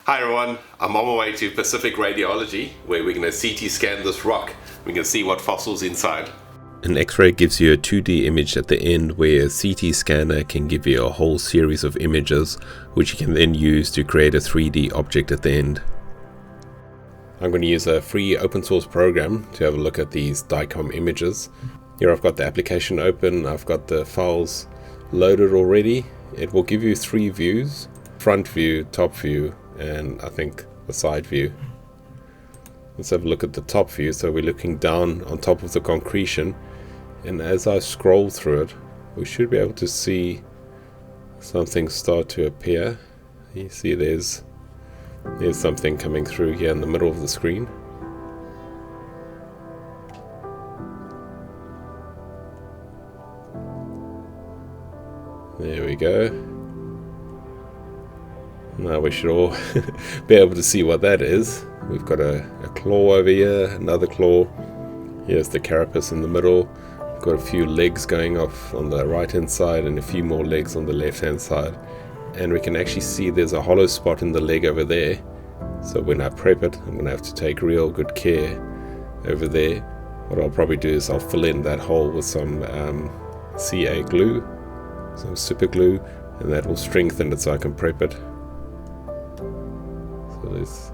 Hi everyone, I'm on my way to Pacific Radiology where we're going to CT scan this rock. We can see what fossils inside. An X-ray gives you a 2D image at the end, where a CT scanner can give you a whole series of images which you can then use to create a 3D object at the end. I'm going to use a free open source program to have a look at these DICOM images. Here I've got the application open, I've got the files loaded already. It will give you three views: front view, top view, and I think the side view. Let's have a look at the top view. So we're looking down on top of the concretion, and as I scroll through it, we should be able to see something start to appear. You see there's something coming through here in the middle of the screen. There we go. Now we should all be able to see what that is. We've got a claw over here, another claw. Here's the carapace in the middle. We've got a few legs going off on the right hand side and a few more legs on the left hand side. And we can actually see there's a hollow spot in the leg over there. So when I prep it, I'm going to have to take real good care over there. What I'll probably do is I'll fill in that hole with some CA glue, some super glue, and that will strengthen it so I can prep it. So let's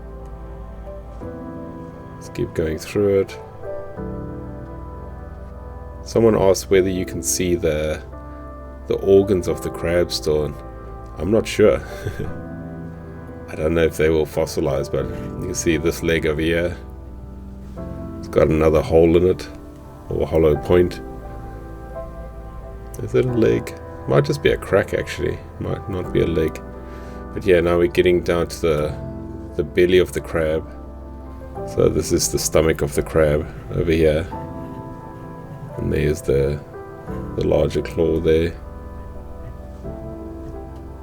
keep going through it. Someone asked whether you can see the organs of the crab still. I'm not sure. I don't know if they will fossilize, but you can see this leg over here. It's got another hole in it, or a hollow point. Is it a leg? Might just be a crack actually. Might not be a leg. But yeah, now we're getting down to the belly of the crab. So this is the stomach of the crab over here. And there's the larger claw there.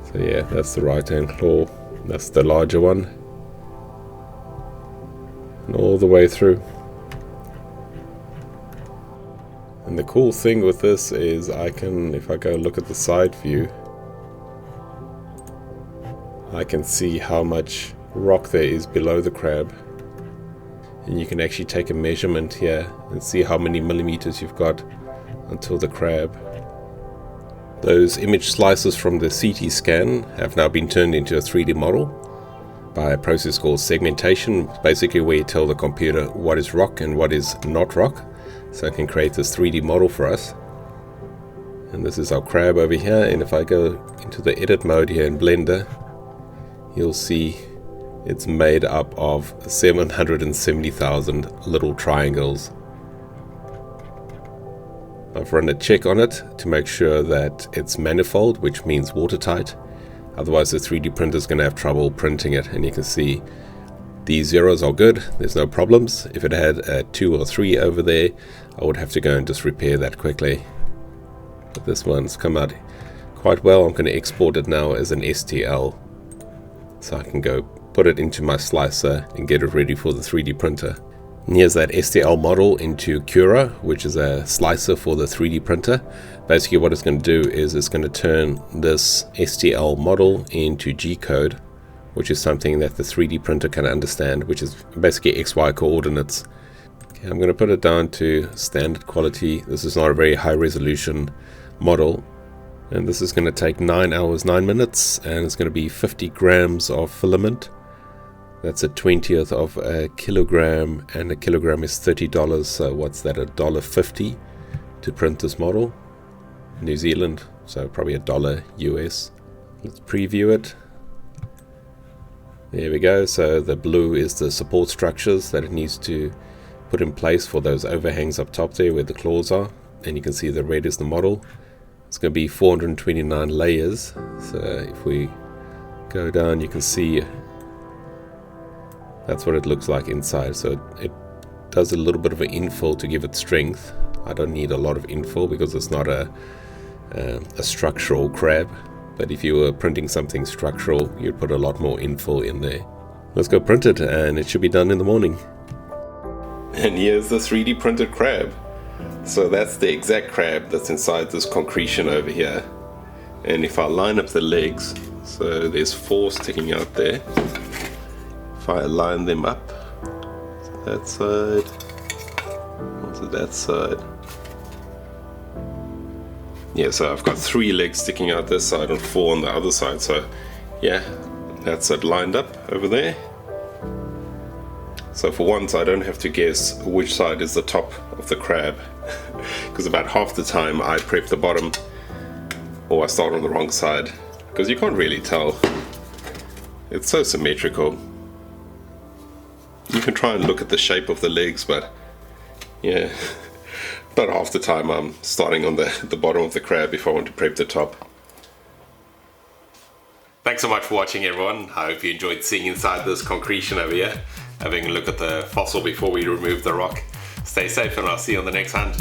So yeah, that's the right hand claw. That's the larger one. And all the way through. And the cool thing with this is if I go look at the side view, I can see how much rock there is below the crab. And you can actually take a measurement here and see how many millimeters you've got until the crab. Those image slices from the CT scan have now been turned into a 3D model by a process called segmentation, basically where you tell the computer what is rock and what is not rock, so it can create this 3D model for us. And this is our crab over here, and if I go into the edit mode here in Blender, you'll see it's made up of 770,000 little triangles. I've run a check on it to make sure that it's manifold, which means watertight. Otherwise the 3D printer is going to have trouble printing it. And you can see these zeros are good, there's no problems. If it had a 2 or 3 over there, I would have to go and just repair that quickly. But this one's come out quite well. I'm going to export it now as an STL, so I can go put it into my slicer and get it ready for the 3D printer. And here's that STL model into Cura, which is a slicer for the 3D printer. Basically what it's going to do is it's going to turn this STL model into G-code, which is something that the 3D printer can understand, which is basically XY coordinates. Okay, I'm going to put it down to standard quality. This is not a very high resolution model. And this is going to take 9 hours 9 minutes, and it's going to be 50 grams of filament. That's a 20th of a kilogram, and a kilogram is $30, so what's that, $1.50 to print this model? New Zealand, so probably $1 US. Let's preview it. There we go. So the blue is the support structures that it needs to put in place for those overhangs up top there where the claws are, and you can see the red is the model. It's going to be 429 layers, so if we go down you can see that's what it looks like inside. So it does a little bit of an infill to give it strength. I don't need a lot of infill because it's not a structural crab, but if you were printing something structural you'd put a lot more infill in there. Let's go print it, and it should be done in the morning. And here's the 3D printed crab. So that's the exact crab that's inside this concretion over here. And if I line up the legs, so there's 4 sticking out there, if I line them up, that side, onto that side. Yeah, so I've got 3 legs sticking out this side and 4 on the other side, so yeah, that's it lined up over there. So for once I don't have to guess which side is the top of the crab, because about half the time I prep the bottom or I start on the wrong side, because you can't really tell. It's so symmetrical. You can try and look at the shape of the legs, but yeah, about half the time I'm starting on the bottom of the crab if I want to prep the top. Thanks so much for watching, everyone. I hope you enjoyed seeing inside this concretion over here, having a look at the fossil before we remove the rock. Stay safe and I'll see you on the next hunt.